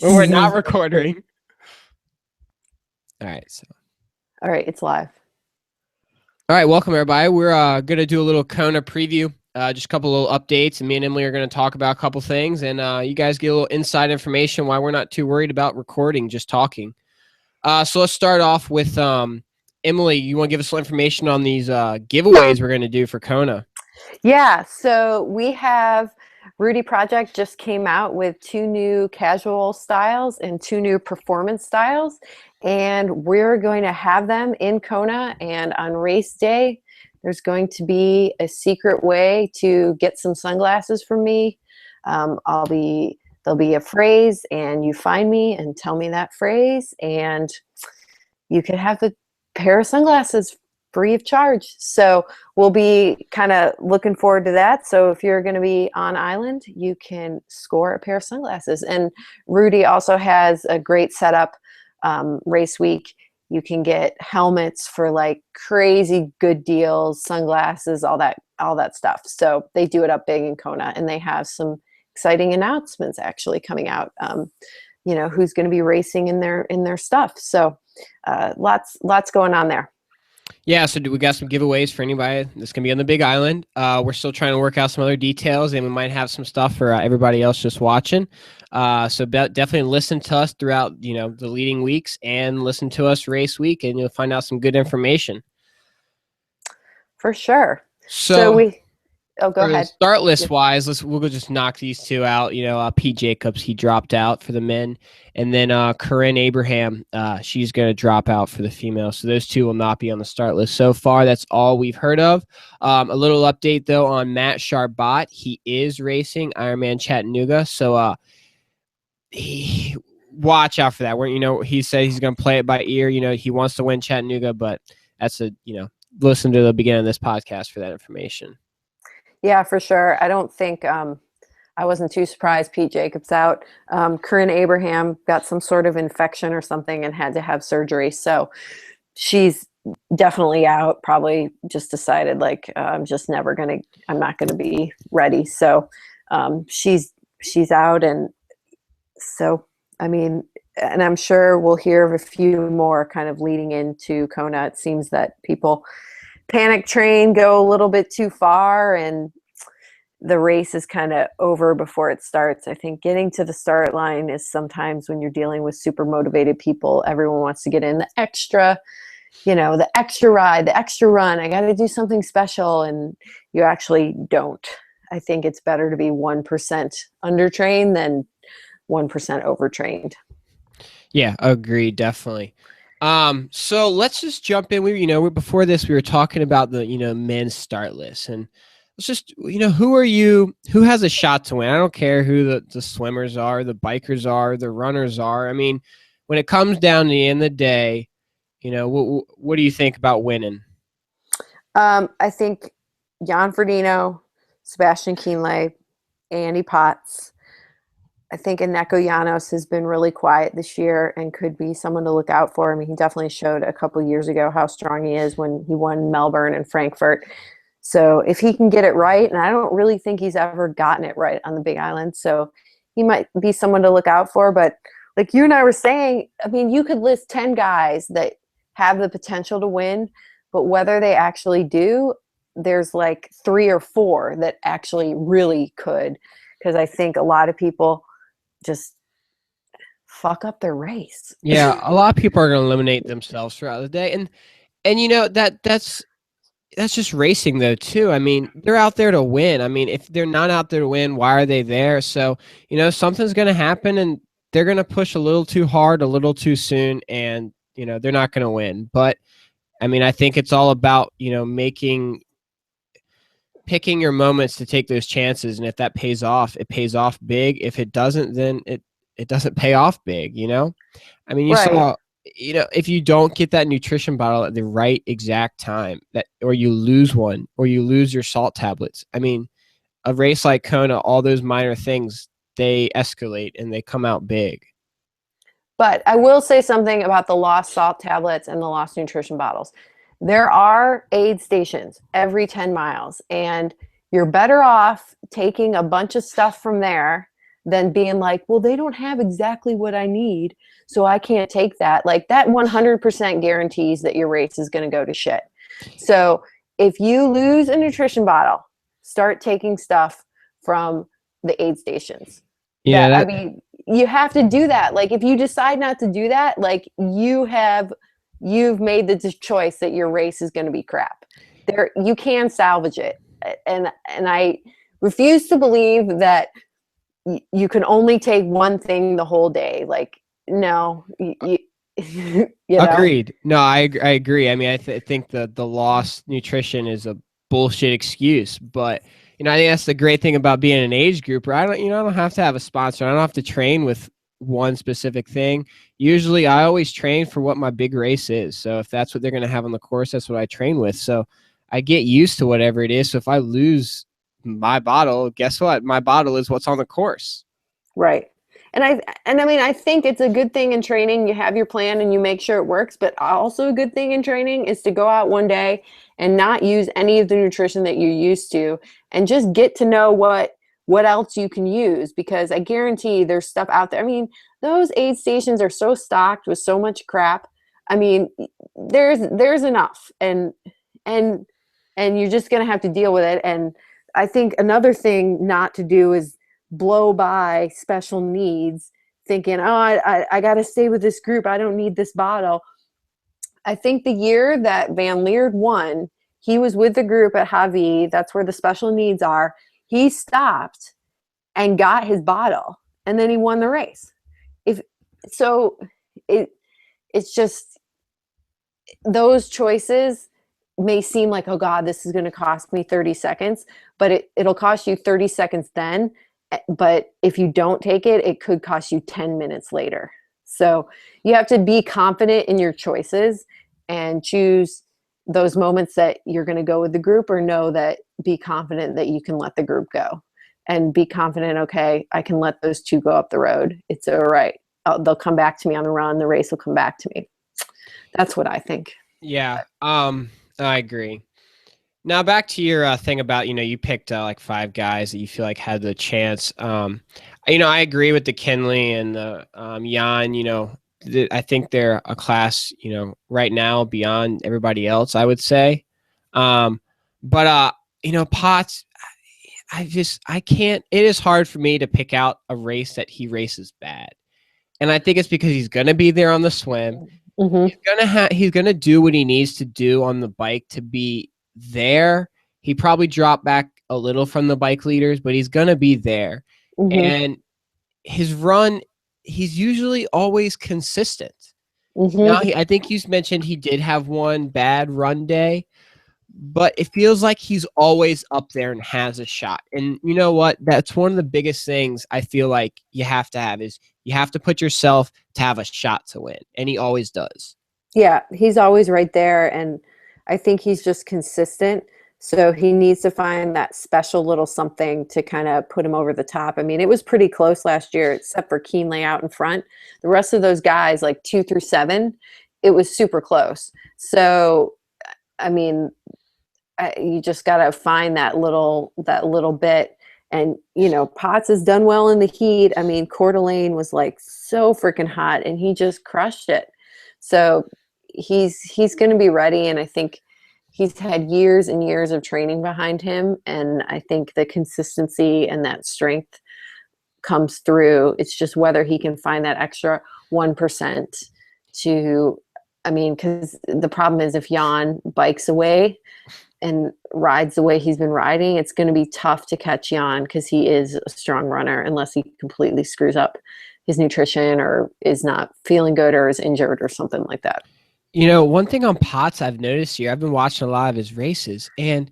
when we're not recording. All right. All right, it's live. All right, welcome everybody. We're gonna do a little Kona preview, just a couple little updates, and me and Emily are gonna talk about a couple things, and you guys get a little inside information why we're not too worried about recording, just talking. So let's start off with Emily. You want to give us some information on these giveaways we're gonna do for Kona? Yeah, so we have Rudy Project just came out with 2 new casual styles and 2 new performance styles, and we're going to have them in Kona. And on race day, there's going to be a secret way to get some sunglasses from me. There'll be a phrase, and you find me and tell me that phrase, and you can have the pair of sunglasses free of charge. So we'll be kind of looking forward to that. So if you're going to be on island, you can score a pair of sunglasses. And Rudy also has a great setup race week. You can get helmets for like crazy good deals, sunglasses, all that stuff. So they do it up big in Kona, and they have some exciting announcements actually coming out. Who's going to be racing in their stuff. So lots going on there. Yeah, so we got some giveaways for anybody that's going to be on the Big Island. We're still trying to work out some other details, and we might have some stuff for everybody else just watching. So definitely listen to us throughout, the leading weeks, and listen to us race week, and you'll find out some good information. For sure. Go ahead. Start list wise, we'll go just knock these two out. Pete Jacobs, he dropped out for the men, and then Corinne Abraham, she's going to drop out for the female. So those two will not be on the start list so far. That's all we've heard of. A little update though on Matt Charbot. He is racing Ironman Chattanooga, so watch out for that. He said he's going to play it by ear. He wants to win Chattanooga, but that's listen to the beginning of this podcast for that information. Yeah, for sure. I don't think I wasn't too surprised Pete Jacobs out. Corinne Abraham got some sort of infection or something and had to have surgery. So she's definitely out, probably just decided I'm not going to be ready. So she's out. And so, and I'm sure we'll hear of a few more kind of leading into Kona. It seems that people panic train, go a little bit too far, and the race is kind of over before it starts. I think getting to the start line is sometimes, when you're dealing with super motivated people, everyone wants to get in the extra ride, the extra run. I got to do something special, and you actually don't. I think it's better to be 1% undertrained than 1% overtrained. Yeah, agreed, definitely. So let's just jump in. Before this, we were talking about the, men's start list, and let's just, who has a shot to win? I don't care who the swimmers are, the bikers are, the runners are. I mean, when it comes down to the end of the day, what do you think about winning? I think Jan Frodeno, Sebastian Kienle, Andy Potts. I think Eneko Llanos has been really quiet this year and could be someone to look out for. I mean, he definitely showed a couple of years ago how strong he is when he won Melbourne and Frankfurt. So if he can get it right, and I don't really think he's ever gotten it right on the Big Island, so he might be someone to look out for. But like you and I were saying, I mean, you could list 10 guys that have the potential to win, but whether they actually do, there's like 3 or 4 that actually really could, because I think a lot of people just fuck up their race. Yeah, a lot of people are going to eliminate themselves throughout the day, and that's just racing though too. I mean, they're out there to win. I mean, if they're not out there to win, why are they there? So something's going to happen, and they're going to push a little too hard, a little too soon, and they're not going to win. But I mean, I think it's all about picking your moments to take those chances, and if that pays off, it pays off big. If it doesn't, then it doesn't pay off big. I mean, you saw, if you don't get that nutrition bottle at the right exact time, or you lose one, or you lose your salt tablets. I mean, a race like Kona, all those minor things, they escalate and they come out big. But I will say something about the lost salt tablets and the lost nutrition bottles. There are aid stations every 10 miles, and you're better off taking a bunch of stuff from there than being like, well, they don't have exactly what I need, so I can't take that. Like that 100% guarantees that your race is going to go to shit. So if you lose a nutrition bottle, start taking stuff from the aid stations. Yeah, I mean, you have to do that. Like if you decide not to do that, like you've made the choice that your race is going to be crap. There, you can salvage it, and I refuse to believe that you can only take one thing the whole day. Like no, you know. agreed. No, I agree. I mean, I think the lost nutrition is a bullshit excuse, but I think that's the great thing about being an age grouper. I don't have to have a sponsor. I don't have to train with one specific thing. Usually, I always train for what my big race is. So if that's what they're going to have on the course, that's what I train with. So I get used to whatever it is. So if I lose my bottle, guess what? My bottle is what's on the course. Right. And I mean, I think it's a good thing in training. You have your plan and you make sure it works, but also a good thing in training is to go out one day and not use any of the nutrition that you're used to and just get to know what else you can use, because I guarantee there's stuff out there. I mean, those aid stations are so stocked with so much crap. I mean, there's enough, and and you're just going to have to deal with it. And I think another thing not to do is blow by special needs thinking, oh, I got to stay with this group, I don't need this bottle. I think the year that Van Leerd won, he was with the group at Javi, that's where the special needs are. He stopped and got his bottle, and then he won the race. If so, it's just those choices may seem like, oh God, this is going to cost me 30 seconds, but it'll cost you 30 seconds then. But if you don't take it, it could cost you 10 minutes later. So you have to be confident in your choices and choose those moments that you're going to go with the group, or know that be confident that you can let the group go and be confident. Okay, I can let those two go up the road. It's all right. They'll come back to me on the run. The race will come back to me. That's what I think. Yeah. I agree. Now back to your thing about, you picked like 5 guys that you feel like had the chance. I agree with the Kinley and the Jan. I think they're a class, right now beyond everybody else, I would say. But Potts, I can't. It is hard for me to pick out a race that he races bad, and I think it's because he's gonna be there on the swim. Mm-hmm. He's gonna do what he needs to do on the bike to be there. He probably dropped back a little from the bike leaders, but he's gonna be there. Mm-hmm. And his run, he's usually always consistent. Now, Mm-hmm. I think you mentioned he did have one bad run day, but it feels like he's always up there and has a shot. And you know what? That's one of the biggest things I feel like you have to have is you have to put yourself to have a shot to win. And he always does. Yeah, he's always right there, and I think he's just consistent. So he needs to find that special little something to kind of put him over the top. I mean, it was pretty close last year, except for Keenley out in front. The rest of those guys, like 2 through 7, it was super close. So, I mean, you just got to find that little bit. And Potts has done well in the heat. I mean, Coeur d'Alene was like so freaking hot, and he just crushed it. So he's going to be ready, and I think he's had years and years of training behind him, and I think the consistency and that strength comes through. It's just whether he can find that extra 1% to, I mean, because the problem is if Jan bikes away and rides the way he's been riding, it's going to be tough to catch Jan, because he is a strong runner, unless he completely screws up his nutrition or is not feeling good or is injured or something like that. One thing on Potts I've noticed here, I've been watching a lot of his races, and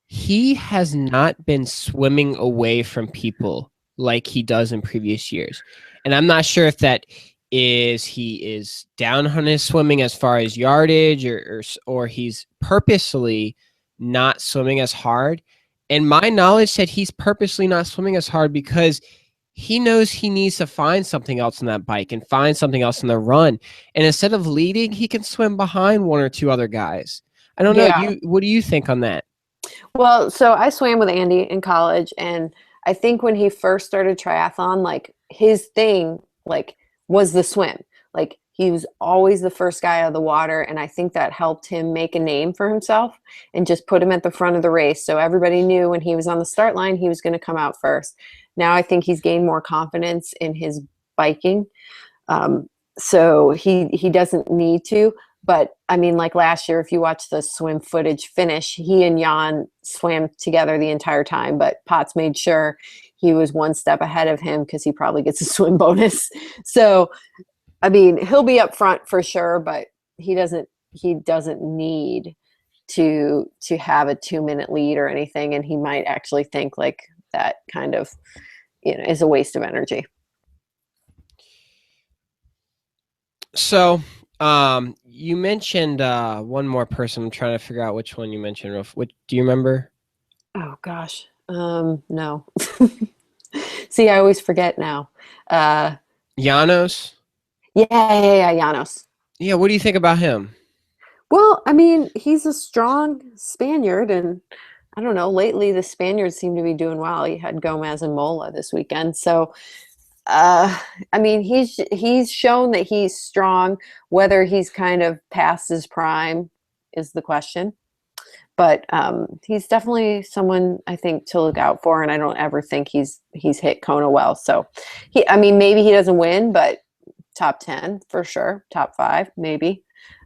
he has not been swimming away from people like he does in previous years. And I'm not sure if that is he is down on his swimming as far as yardage, or he's purposely not swimming as hard. And my knowledge said he's purposely not swimming as hard because he knows he needs to find something else on that bike and find something else in the run. And instead of leading, he can swim behind 1 or 2 other guys. I don't know. Yeah. What do you think on that? Well, so I swam with Andy in college, and I think when he first started triathlon, like his thing, like was the swim. Like he was always the first guy out of the water, and I think that helped him make a name for himself and just put him at the front of the race. So everybody knew when he was on the start line, he was going to come out first. Now I think he's gained more confidence in his biking. So he doesn't need to. But I mean, like last year, if you watch the swim footage finish, he and Jan swam together the entire time, but Potts made sure he was one step ahead of him because he probably gets a swim bonus. So I mean, he'll be up front for sure, but he doesn't need to have a 2-minute lead or anything, and he might actually think like that kind of is a waste of energy. So, you mentioned one more person. I'm trying to figure out which one you mentioned. What do you remember? Oh gosh, no. See, I always forget now. Janos. Yeah, Janos. Yeah, what do you think about him? Well, I mean, he's a strong Spaniard, and I don't know. Lately, the Spaniards seem to be doing well. He had Gomez and Mola this weekend, so uh, I mean, he's shown that he's strong. Whether he's kind of past his prime is the question. But he's definitely someone I think to look out for, and I don't ever think he's hit Kona well. So I mean, maybe he doesn't win, but top 10 for sure, top 5 maybe.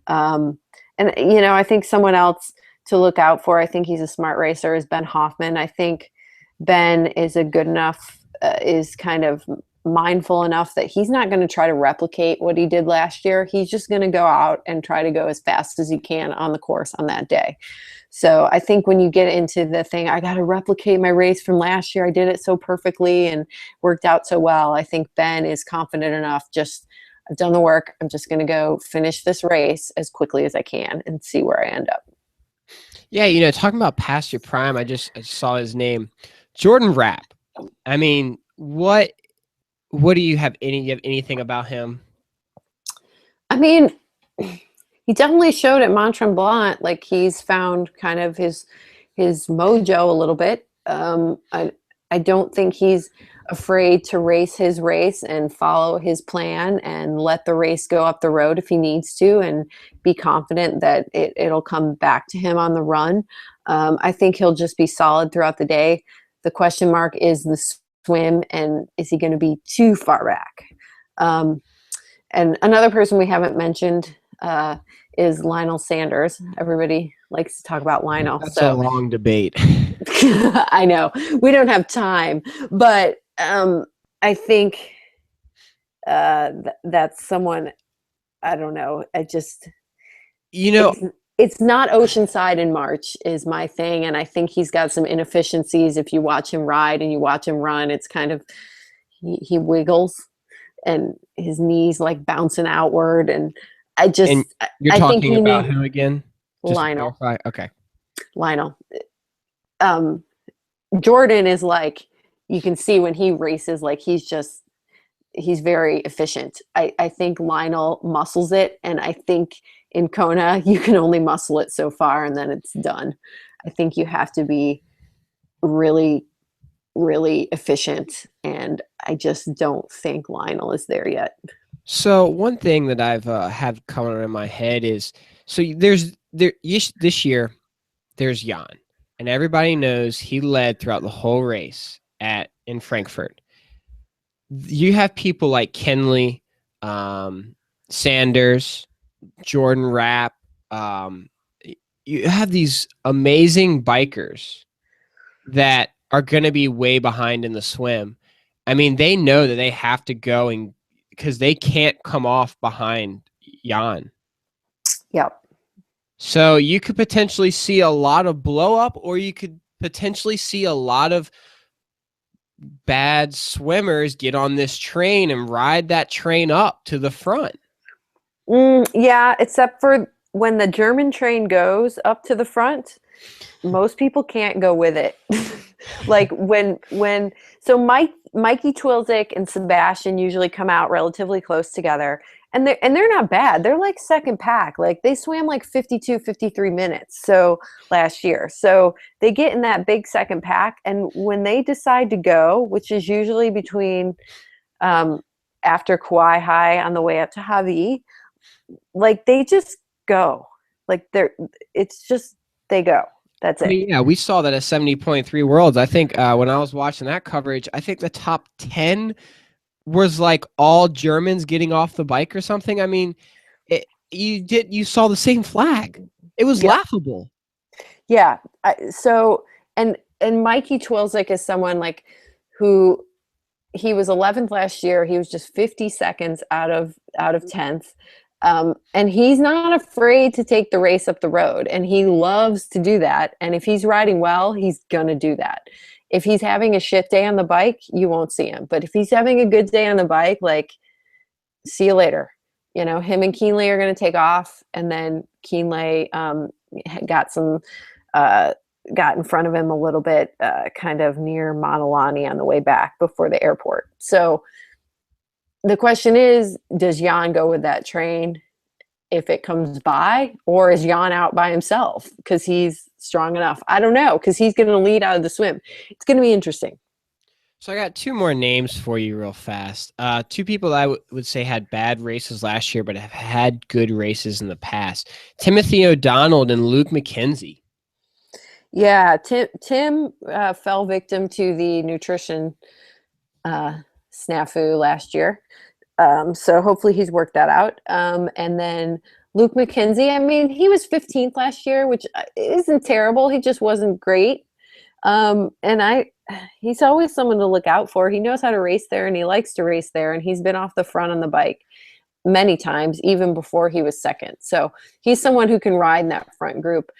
Um, and I think someone else to look out for. I think he's a smart racer. Is Ben Hoffman. I think Ben is a good enough, is kind of mindful enough that he's not going to try to replicate what he did last year. He's just going to go out and try to go as fast as he can on the course on that day. So I think when you get into the thing, I got to replicate my race from last year. I did it so perfectly and worked out so well. I think Ben is confident enough. I've done the work. I'm just going to go finish this race as quickly as I can and see where I end up. Yeah, talking about past your prime, I just saw his name, Jordan Rapp. I mean, what do you have anything about him? I mean, he definitely showed at Mont Tremblant like he's found kind of his mojo a little bit. I don't think he's afraid to race his race and follow his plan and let the race go up the road if he needs to, and be confident that it'll come back to him on the run. I think he'll just be solid throughout the day. The question mark is the swim, and is he going to be too far back? And another person we haven't mentioned is Lionel Sanders. Everybody likes to talk about Lionel. That's a long debate. I know we don't have time, but I think that's someone. I don't know. It's not Oceanside in March is my thing, and I think he's got some inefficiencies. If you watch him ride and you watch him run, it's kind of he wiggles and his knees like bouncing outward, and And you're I talking think about who again? Just Lionel. to clarify. Okay. Lionel. Jordan is like, you can see when he races, like he's very efficient. I think Lionel muscles it, and I think in Kona you can only muscle it so far and then it's done. I think you have to be really, really efficient, and I just don't think Lionel is there yet. So one thing that I've had coming in my head is, so this year there's Jan, and everybody knows he led throughout the whole race in Frankfurt. You have people like Kenley, Sanders, Jordan Rapp. You have these amazing bikers that are going to be way behind in the swim. I mean, they know that they have to go, and because they can't come off behind Jan. Yep. So you could potentially see a lot of blow up, or you could potentially see a lot of bad swimmers get on this train and ride that train up to the front. Yeah, except for when the German train goes up to the front, most people can't go with it. Like so Mikey Twilzik and Sebastian usually come out relatively close together, and they're not bad. They're like second pack. Like they swam like 52, 53 minutes so last year. So they get in that big second pack, and when they decide to go, which is usually between um, after Kauai High on the way up to Hawaii, like they just go. Like it's just they go. That's I it. mean, yeah, we saw that at 70.3 Worlds. I think when I was watching that coverage, I think the top 10 was like all Germans getting off the bike or something. I mean, you saw the same flag. It was Yep. laughable. Yeah. So and Mikey Twilzik is someone like who he was 11th last year. He was just 50 seconds out of 10th. And he's not afraid to take the race up the road, and he loves to do that. And if he's riding well, he's gonna do that. If he's having a shit day on the bike, you won't see him. But if he's having a good day on the bike, like, see you later. You know, him and Keenley are going to take off, and then Keenley got some uh, got in front of him a little bit, kind of near Montalani on the way back before the airport. So the question is, does Jan go with that train if it comes by, or is Jan out by himself because he's strong enough? I don't know, because he's going to lead out of the swim. It's going to be interesting. So I got two more names for you real fast. Two people I would say had bad races last year, but have had good races in the past. Timothy O'Donnell and Luke McKenzie. Yeah, Tim fell victim to the nutrition snafu last year. So hopefully he's worked that out. And then Luke McKenzie, I mean, he was 15th last year, which isn't terrible. He just wasn't great. And he's always someone to look out for. He knows how to race there, and he likes to race there. And he's been off the front on the bike many times, even before he was second. So he's someone who can ride in that front group.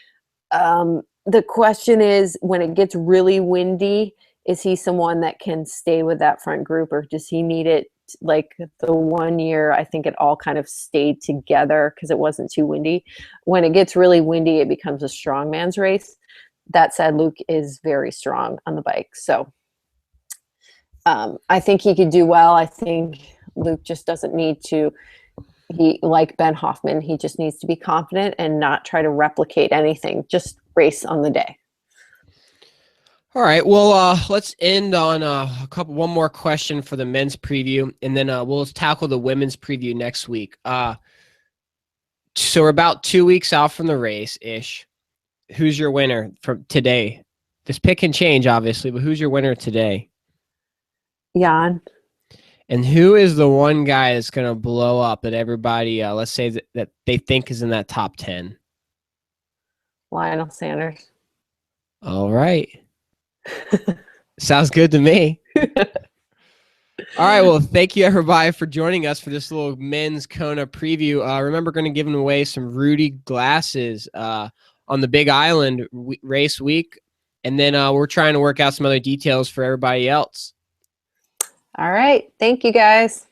The question is, when it gets really windy, is he someone that can stay with that front group, or does he need it? Like the one year, I think it all kind of stayed together because it wasn't too windy. When it gets really windy, it becomes a strongman's race. That said, Luke is very strong on the bike. So I think he could do well. I think Luke just doesn't need to, like Ben Hoffman, he just needs to be confident and not try to replicate anything. Just race on the day. All right. Well, let's end on one more question for the men's preview, and then we'll tackle the women's preview next week. So we're about 2 weeks out from the race ish. Who's your winner from today? This pick can change, obviously, but who's your winner today? Jan. And who is the one guy that's going to blow up that everybody, let's say that they think is in that top 10? Lionel Sanders. All right. Sounds good to me. All right. Well, thank you, everybody, for joining us for this little men's Kona preview. Remember, going to give away some Rudy glasses on the Big Island race week. And then we're trying to work out some other details for everybody else. All right. Thank you, guys.